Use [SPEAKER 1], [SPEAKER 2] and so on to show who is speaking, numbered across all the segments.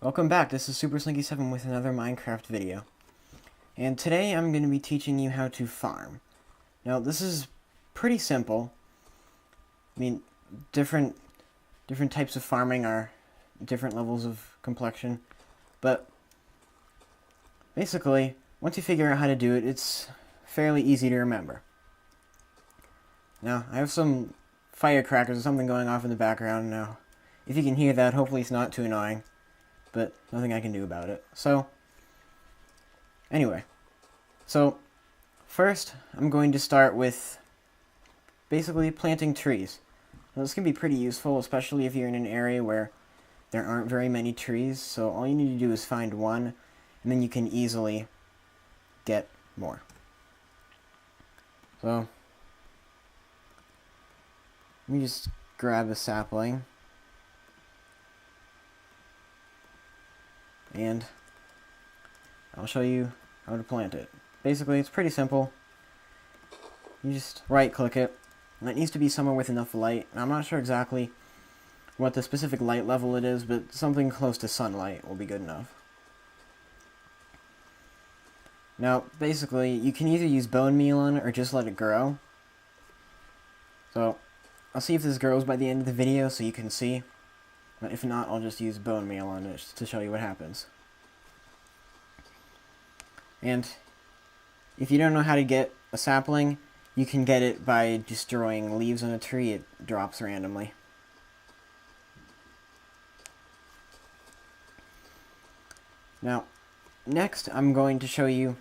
[SPEAKER 1] Welcome back, this is Super Slinky7 with another Minecraft video. And today I'm going to be teaching you how to farm. Now this is pretty simple. I mean, different types of farming are different levels of complexion. But basically, once you figure out how to do it, it's fairly easy to remember. Now, I have some firecrackers or something going off in the background now. If you can hear that, hopefully it's not too annoying. But nothing I can do about it. Anyway, first I'm going to start with basically planting trees. Now, this can be pretty useful, especially if you're in an area where there aren't very many trees, so all you need to do is find one, and then you can easily get more. So, let me just grab a sapling. And I'll show you how to plant it. Basically, it's pretty simple. You just right-click it, and it needs to be somewhere with enough light. And I'm not sure exactly what the specific light level it is, but something close to sunlight will be good enough. Now, basically, you can either use bone meal on it or just let it grow. So, I'll see if this grows by the end of the video so you can see. But if not, I'll just use bone meal on it to show you what happens. And if you don't know how to get a sapling, you can get it by destroying leaves on a tree. It drops randomly. Now, next I'm going to show you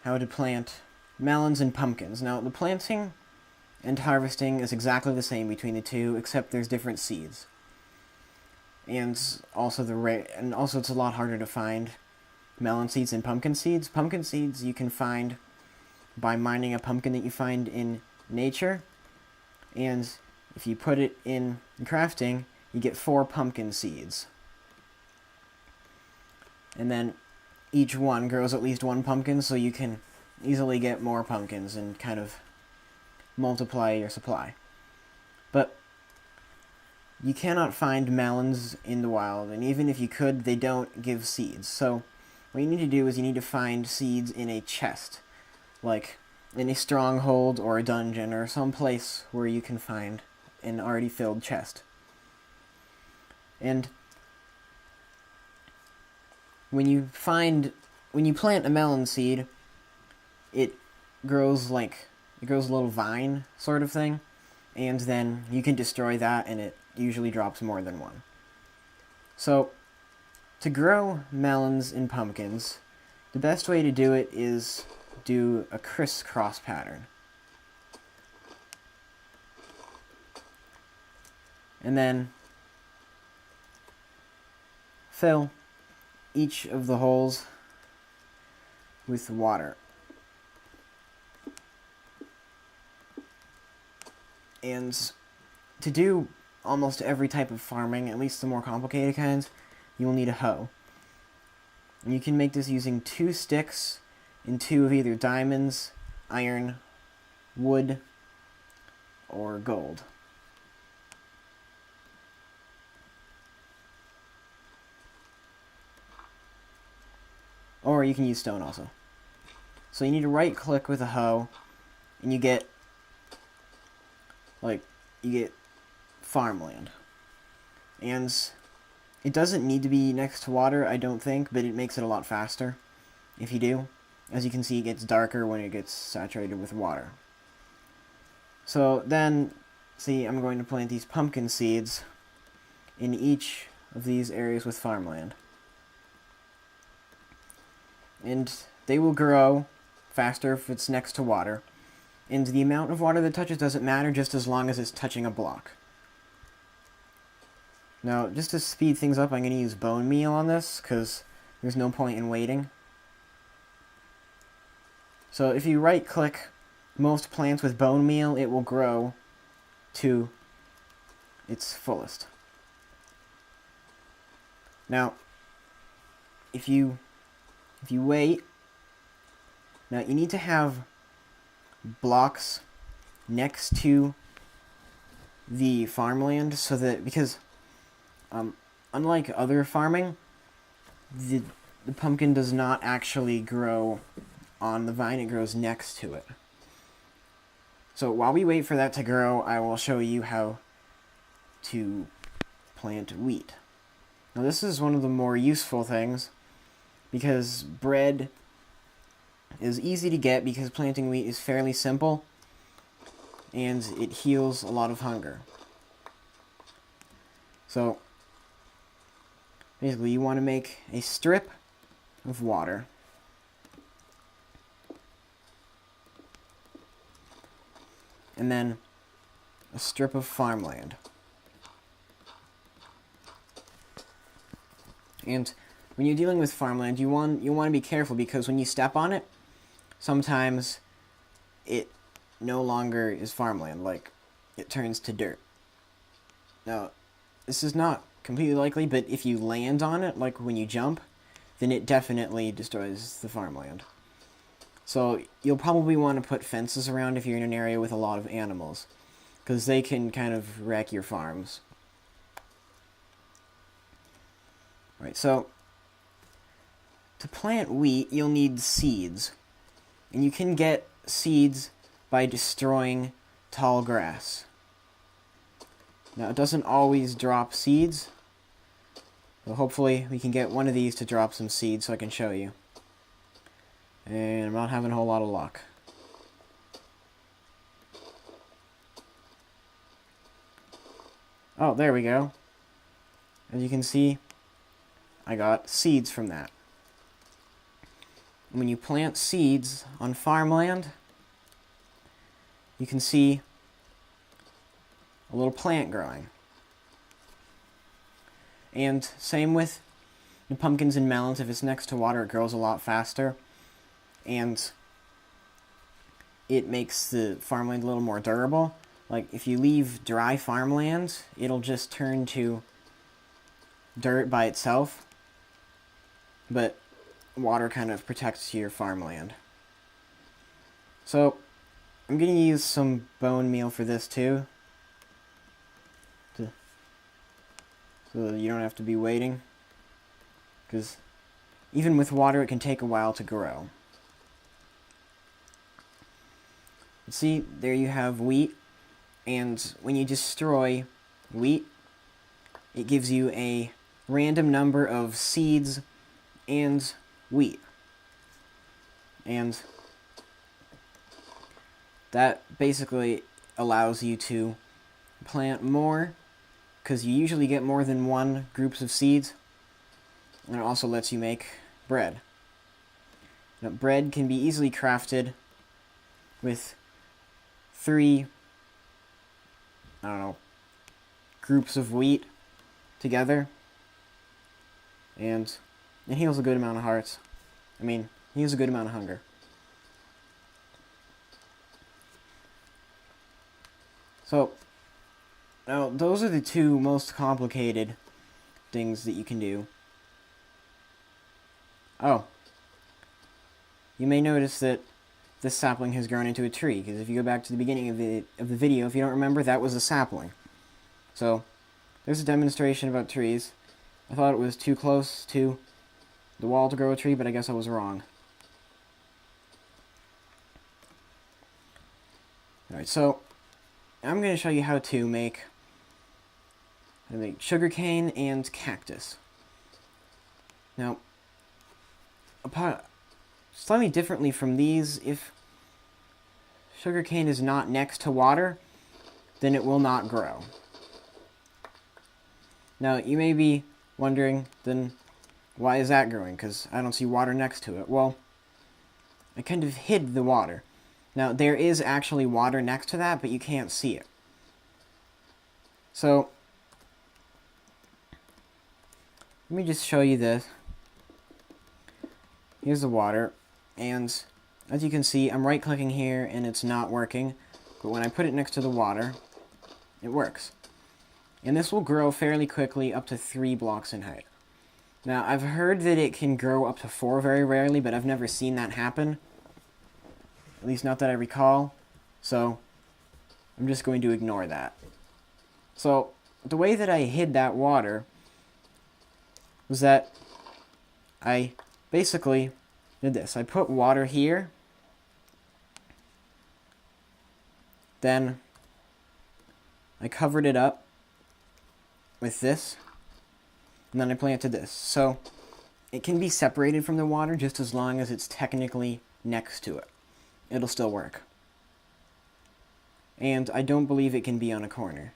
[SPEAKER 1] how to plant melons and pumpkins. Now, the planting and harvesting is exactly the same between the two, except there's different seeds. And also it's a lot harder to find melon seeds and pumpkin seeds. Pumpkin seeds you can find by mining a pumpkin that you find in nature, and if you put it in crafting, you get 4 pumpkin seeds. And then each one grows at least 1 pumpkin, so you can easily get more pumpkins and kind of multiply your supply. But you cannot find melons in the wild, and even if you could, they don't give seeds. So what you need to do is you need to find seeds in a chest, like in a stronghold or a dungeon or some place where you can find an already filled chest. And when you plant a melon seed, it grows a little vine sort of thing, and then you can destroy that, and it usually drops more than 1. So, to grow melons and pumpkins, the best way to do it is do a crisscross pattern. And then fill each of the holes with water. And to do almost every type of farming, at least the more complicated kinds, you will need a hoe. And you can make this using 2 sticks and 2 of either diamonds, iron, wood, or gold. Or you can use stone also. So you need to right-click with a hoe, and you get farmland. And it doesn't need to be next to water, I don't think, but it makes it a lot faster if you do. As you can see, it gets darker when it gets saturated with water. So then, see, I'm going to plant these pumpkin seeds in each of these areas with farmland. And they will grow faster if it's next to water. And the amount of water that touches doesn't matter, just as long as it's touching a block. Now, just to speed things up, I'm going to use bone meal on this, because there's no point in waiting. So if you right-click most plants with bone meal, it will grow to its fullest. Now, if you wait, now you need to have blocks next to the farmland so that, because unlike other farming, the pumpkin does not actually grow on the vine, it grows next to it. So while we wait for that to grow, I will show you how to plant wheat. Now this is one of the more useful things, because bread is easy to get because planting wheat is fairly simple, and it heals a lot of hunger. So basically you want to make a strip of water. And then a strip of farmland. And when you're dealing with farmland, you want to be careful, because when you step on it, sometimes it no longer is farmland, like it turns to dirt. Now, this is not completely likely, but if you land on it, like when you jump, then it definitely destroys the farmland. So you'll probably want to put fences around if you're in an area with a lot of animals, because they can kind of wreck your farms. Right, so to plant wheat, you'll need seeds. And you can get seeds by destroying tall grass. Now, it doesn't always drop seeds, but hopefully we can get one of these to drop some seeds so I can show you. And I'm not having a whole lot of luck. Oh, there we go. As you can see, I got seeds from that. When you plant seeds on farmland, you can see a little plant growing. And same with the pumpkins and melons. If it's next to water, it grows a lot faster. And it makes the farmland a little more durable. Like, if you leave dry farmland, it'll just turn to dirt by itself. But water kind of protects your farmland. So, I'm going to use some bone meal for this too, so that you don't have to be waiting. Because even with water, it can take a while to grow. See, there you have wheat, and when you destroy wheat, it gives you a random number of seeds and wheat. And that basically allows you to plant more, because you usually get more than one groups of seeds, and it also lets you make bread. Now, bread can be easily crafted with 3, groups of wheat together, and it heals a good amount of hearts. Heals a good amount of hunger. So, now those are the two most complicated things that you can do. Oh, you may notice that this sapling has grown into a tree, because if you go back to the beginning of the video, if you don't remember, that was a sapling. So, there's a demonstration about trees. I thought it was too close to the wall to grow a tree, but I guess I was wrong. Alright, so I'm going to show you how to make sugarcane and cactus. Now, slightly differently from these, if sugarcane is not next to water, then it will not grow. Now, you may be wondering, then why is that growing? Because I don't see water next to it. Well, I kind of hid the water. Now, there is actually water next to that, but you can't see it. So, let me just show you this. Here's the water, and as you can see, I'm right-clicking here, and it's not working. But when I put it next to the water, it works. And this will grow fairly quickly, up to 3 blocks in height. Now, I've heard that it can grow up to 4 very rarely, but I've never seen that happen. At least not that I recall. So, I'm just going to ignore that. So, the way that I hid that water was that I basically did this. I put water here, then I covered it up with this, and then I planted this. So it can be separated from the water just as long as it's technically next to it. It'll still work. And I don't believe it can be on a corner,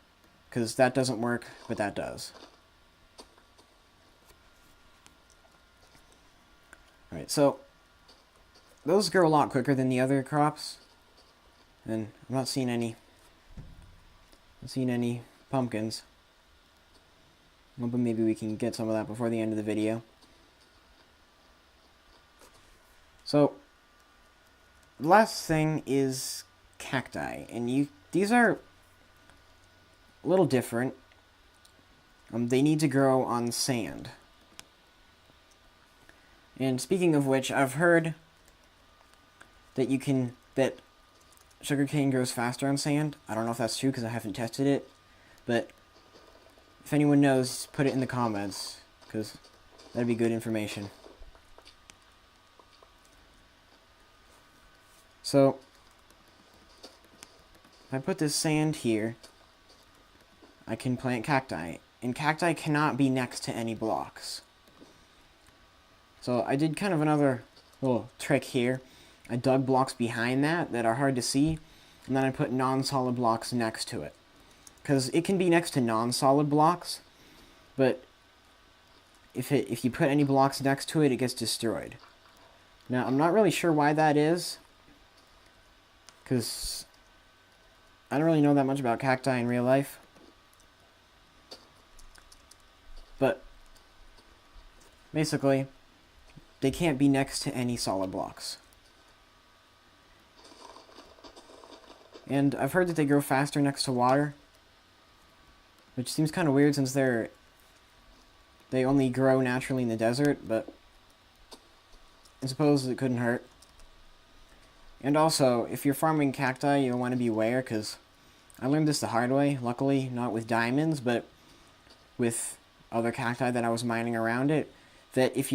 [SPEAKER 1] because that doesn't work, but that does. Alright, so those grow a lot quicker than the other crops, and I'm not seeing any pumpkins. Well, but maybe we can get some of that before the end of the video. So the last thing is cacti, and these are a little different. They need to grow on sand. And speaking of which, I've heard that sugarcane grows faster on sand. I don't know if that's true because I haven't tested it, but if anyone knows, put it in the comments, because that'd be good information. So if I put this sand here, I can plant cacti, and cacti cannot be next to any blocks. So I did kind of another little trick here. I dug blocks behind that are hard to see, and then I put non-solid blocks next to it. Because it can be next to non-solid blocks, but if you put any blocks next to it, it gets destroyed. Now, I'm not really sure why that is, because I don't really know that much about cacti in real life. But basically, they can't be next to any solid blocks. And I've heard that they grow faster next to water, which seems kind of weird since they only grow naturally in the desert, but I suppose it couldn't hurt. And also, if you're farming cacti, you'll want to be aware, because I learned this the hard way, luckily not with diamonds, but with other cacti that I was mining around it, that if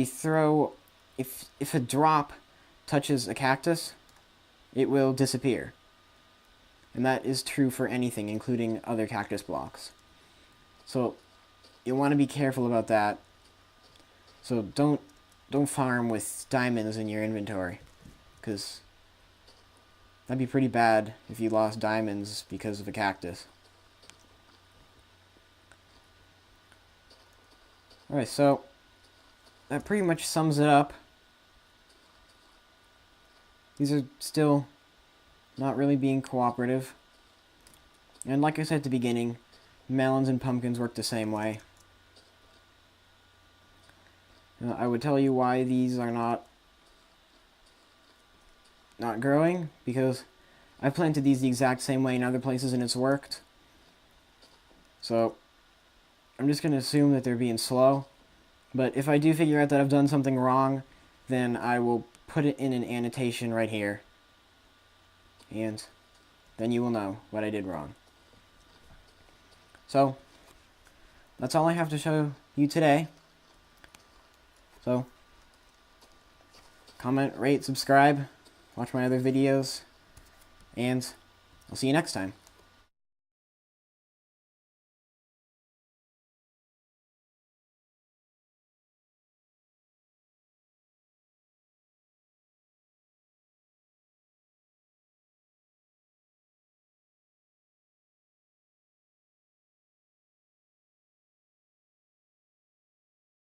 [SPEAKER 1] a drop touches a cactus, it will disappear. And that is true for anything, including other cactus blocks. So you'll want to be careful about that. So don't farm with diamonds in your inventory, because that'd be pretty bad if you lost diamonds because of a cactus. Alright, so that pretty much sums it up. These are still not really being cooperative. And like I said at the beginning, melons and pumpkins work the same way. I would tell you why these are not growing, because I planted these the exact same way in other places and it's worked. So I'm just going to assume that they're being slow. But if I do figure out that I've done something wrong, then I will put it in an annotation right here. And then you will know what I did wrong. So that's all I have to show you today. So comment, rate, subscribe, watch my other videos, and I'll see you next time.